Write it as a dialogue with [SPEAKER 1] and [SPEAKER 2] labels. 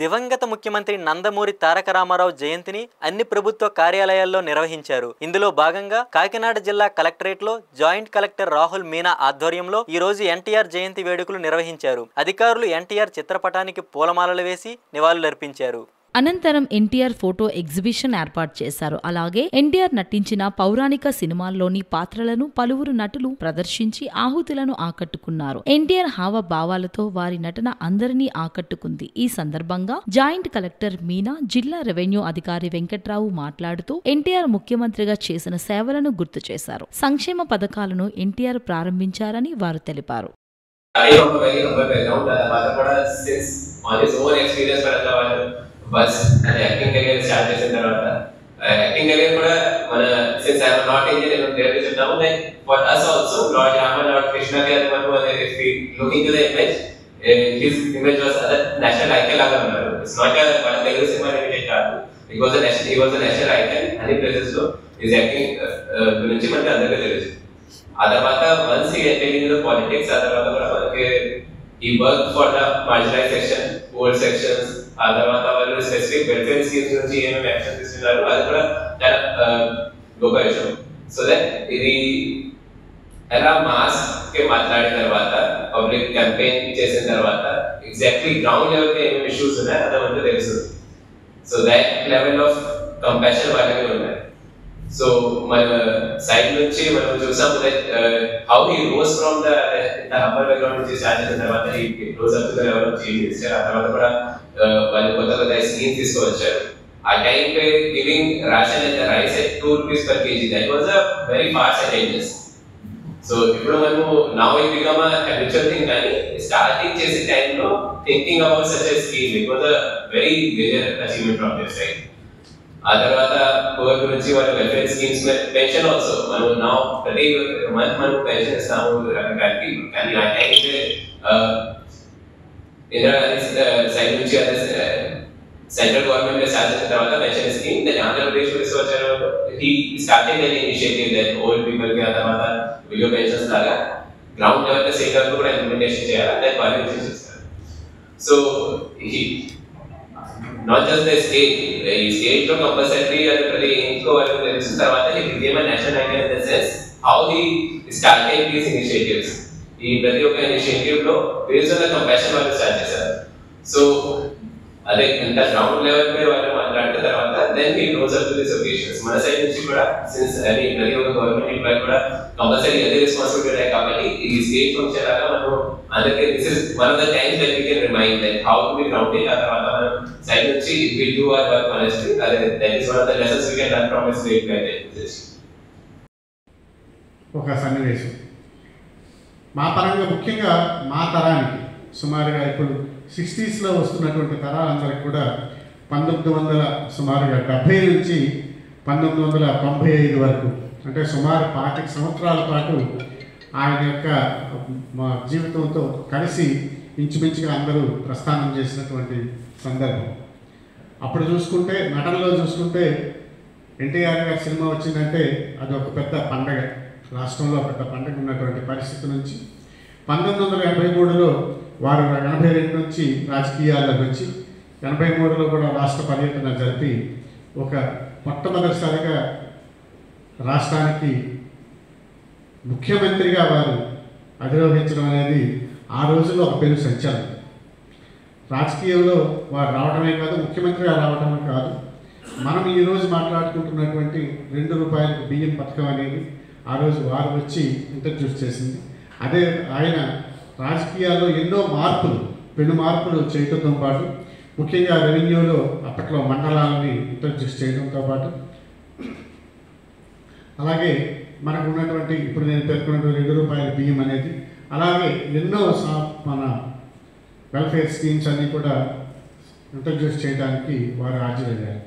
[SPEAKER 1] దివంగత ముఖ్యమంత్రి నందమూరి తారక రామారావు జయంతిని అన్ని ప్రభుత్వ కార్యాలయాల్లో నిర్వహించారు. ఇందులో భాగంగా కాకినాడ జిల్లా కలెక్టరేట్లో జాయింట్ కలెక్టర్ రాహుల్ మీనా ఆధ్వర్యంలో ఈ రోజు ఎన్టీఆర్ జయంతి వేడుకలు నిర్వహించారు. అధికారులు ఎన్టీఆర్ చిత్రపటానికి పూలమాలలు వేసి నివాళులర్పించారు.
[SPEAKER 2] అనంతరం ఎన్టీఆర్ ఫోటో ఎగ్జిబిషన్ ఏర్పాటు చేశారు. అలాగే ఎన్టీఆర్ నటించిన పౌరాణిక సినిమాల్లోని పాత్రలను పలువురు నటులు ప్రదర్శించి ఆహుతులను ఆకట్టుకున్నారు. ఎన్టీఆర్ హావభావాలతో వారి నటన అందరినీ ఆకట్టుకుంది. ఈ సందర్భంగా జాయింట్ కలెక్టర్ మీనా, జిల్లా రెవెన్యూ అధికారి వెంకట్రావు మాట్లాడుతూ ఎన్టీఆర్ ముఖ్యమంత్రిగా చేసిన సేవలను గుర్తు చేశారు. సంక్షేమ పథకాలను ఎన్టీఆర్ ప్రారంభించారని వారు తెలిపారు.
[SPEAKER 3] బస్ అంటే యాక్టింగ్ కెరీర్ స్టార్ట్ చేసిన తర్వాత యాక్టింగ్ కెరీర్ కూడా మన since I am not Indian నేను క్లియర్గా చెప్తాము like for us also lord Rama lord Krishna గారు మనము if we looking to the image his image was a national icon లాగా ఉన్నారు. ఇట్స్ నాట్ మన తెలుగు సినిమా రిలేటెడ్ కాదు. he was a national icon అన్ని ప్లేసెస్ లో his acting గురించి మనకి అందరికీ తెలుసు. ఆ తర్వాత once he entered into the politics ఆ తర్వాత కూడా మనకి he worked for the marginalized section, poor sections. ఆ తర్వాత వాళ్ళు స్పెసిఫిక్ వెల్ఫేర్ స్కీమ్స్ నుంచి ఏమేమి యాక్షన్ తీసుకున్నారు అది కూడా చాలా గొప్ప విషయం. సో దట్ ఇది ఎలా మాస్ కి మాట్లాడిన తర్వాత పబ్లిక్ క్యాంపెయిన్ చేసిన తర్వాత ఎగ్జాక్ట్లీ గ్రౌండ్ లెవెల్ లో ఏమేమి ఇష్యూస్ ఉన్నాయి అది మనకు తెలుస్తుంది. So that level of compassion వాళ్ళకి ఉన్నాయి. సో మన సైడ్ నుంచి మనం చూసాం how he rose from the upper background నుంచి స్టార్ట్ చేసిన తర్వాత he rose up to the level of chief minister. ఆ తర్వాత కూడా వాళ్ళు కొత్త కొత్త స్కీమ్స్ తీసుకువచ్చారు. ఆ time pay giving ration at rice at 2 rupees per kg that was a very fast changes. So ఇప్పుడు మనము now it become a habitual thing కానీ స్టార్టింగ్ చేసే టైంలో thinking about such a scheme it was a very major achievement from their side. ఆ తర్వాత poor గురించి వాళ్ళ welfare schemes pension also మనం నా ప్రతి మంత్ మనం పెన్షన్ ఇస్తాము రకరకాలకి. కానీ ఆ టైంకి ఇందిరాగాంధీ సైడ్ నుంచి అదే సెంట్రల్ గవర్నమెంట్ స్టార్ట్ చేసిన తర్వాత పెన్షన్ స్కీమ్ దాన్ని ఆంధ్రప్రదేశ్ తీసుకొచ్చారు. ఈ స్టార్టింగ్ అనే ఇనిషియేటివ్ దట్ ఓల్డ్ పీపుల్ కి ఆ తర్వాత విలో పెన్షన్స్ లాగా గ్రౌండ్ లెవెల్ స్టేట్ లెవెల్ కూడా ఇంప్లిమెంటేషన్ చేయాలి. దాన్ని పర్మిషన్ చేస్తారు. So not just the state ఈ స్టేట్ లో కంపల్సరీ అది ప్రతి ఇంకో వరకు తెలిసిన తర్వాత he became a national icon in the sense how he started these initiatives. ఈ ప్రతి ఒక్క ఇనిషియేటివ్ లో బేస్డ్ ఆన్ ద కంపాషన్ వాళ్ళు స్టార్ట్ చేశారు. సో అదే ఇంత గ్రౌండ్ లెవెల్ పై వాళ్ళు మాట్లాడిన తర్వాత then he rose up to these occasions. మన సైడ్ నుంచి కూడా సిన్స్ అది ప్రతి ఒక్క గవర్నమెంట్ ఎంప్లాయ్ కూడా కంపల్సరీ అదే రెస్పాన్సిబిలిటీ ఉన్నాయి కాబట్టి ఈ స్టేట్ ఫంక్షన్ లాగా మనం అందరికీ this is one of the times that we can remind that how to be grounded. ఆ తర్వాత మనం సైడ్ నుంచి if we do our work honestly అదే that is one of the lessons we can learn from this state guidance.
[SPEAKER 4] ఒక సన్నివేశం మా పరంగా ముఖ్యంగా మా తరానికి సుమారుగా ఇప్పుడు 60s వస్తున్నటువంటి తరాలందరికీ కూడా 1900 సుమారుగా 70 నుంచి 1995 వరకు అంటే సుమారు 25 సంవత్సరాల పాటు ఆయన యొక్క మా జీవితంతో కలిసి ఇంచుమించుగా అందరూ ప్రస్థానం చేసినటువంటి సందర్భం. అప్పుడు చూసుకుంటే నటనలో చూసుకుంటే ఎన్టీఆర్ గారి సినిమా వచ్చిందంటే అది ఒక పెద్ద పండగ, రాష్ట్రంలో పెద్ద పండగ ఉన్నటువంటి పరిస్థితి నుంచి 1983లో వారు 82 నుంచి రాజకీయాల్లోకి వచ్చి 83లో కూడా రాష్ట్ర పర్యటన జరిపి ఒక మొట్టమొదటిసారిగా రాష్ట్రానికి ముఖ్యమంత్రిగా వారు అధిరోహించడం అనేది ఆ రోజుల్లో ఒక పెను సంచలనం. రాజకీయంలో వారు రావడమే కాదు, ముఖ్యమంత్రిగా రావడమే కాదు, మనం ఈరోజు మాట్లాడుకుంటున్నటువంటి 2 రూపాయలకు బియ్యం పథకం అనేది ఆ రోజు వారు వచ్చి ఇంట్రడ్యూస్ చేసింది. అదే ఆయన రాజకీయాల్లో ఎన్నో మార్పులు, పెను మార్పులు చేయడంతో పాటు ముఖ్యంగా రెవెన్యూలో అప్పట్లో మండలాలని ఇంట్రడ్యూస్ చేయడంతో పాటు అలాగే మనకు ఉన్నటువంటి ఇప్పుడు నేను పేర్కొన్నటువంటి 2 రూపాయల బియ్యం అనేది అలాగే ఎన్నో మన వెల్ఫేర్ స్కీమ్స్ అన్నీ కూడా ఇంట్రడ్యూస్ చేయడానికి వారు హాజరయ్యారు.